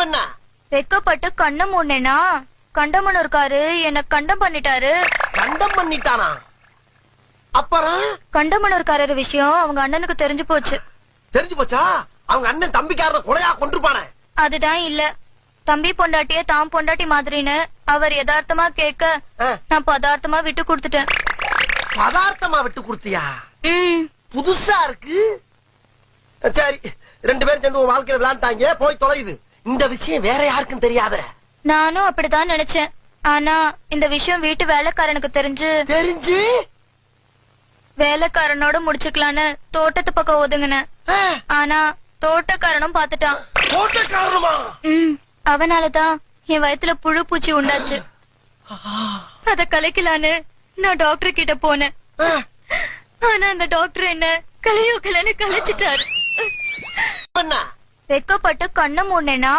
என்ன வெக்கப்பட்டு கண்ண மூடனேனா கண்டமன் இருக்காரு என்ன கண்டம் பண்ணிட்டாரு. கண்டம் பண்ணிட்டானா? அப்புறம் கண்டமனூர்காரர் விஷயம் அவங்க அண்ணனுக்கு தெரிஞ்சு போச்சு. தெரிஞ்சு போச்சா? அவங்க அண்ணன் தம்பிக்காரரை கொலையா கொண்டிருப்பானே. அதுதான் இல்ல, தம்பி பொண்டாட்டிய தாம் பொண்டாட்டி மாதிரின்னு அவர் யதார்த்தமா கேட்க நான் பதார்த்தமா விட்டு கொடுத்துட்டேன். பதார்த்தமா விட்டு கொடுத்தியா? புதுசா இருக்கு. சரி, 2 பேரும் சேர்ந்து உன் வாழ்க்கையில விளையாண்டாங்க, போய் தொலையுது. இந்த விஷயம் வேற யாருக்கும் தெரியாத. நானும் அப்படிதான் நினைச்சேன். ஆனா இந்த விஷயம் வீட்டு வேலைக்காரனுக்கு தெரிஞ்சு வேலைக்காரனோட முடிச்சுக்கலான்னு தோட்டத்து பக்கம் ஒதுங்கினேன். ஆனா தோட்டக்காரனும் பாத்துட்டான். தோட்டக்காரனுமா? அவனாலதான் என் வயித்துல புழு பூச்சி உண்டாச்சு. அத கலைக்கலான்னு நான் டாக்டர் கிட்ட போனேன். ஆனா அந்த டாக்டர் என்ன கலையோ கலைன்னு கலைச்சிட்டாரு. வெக்கப்பட்டு கண்ண மூடனேனா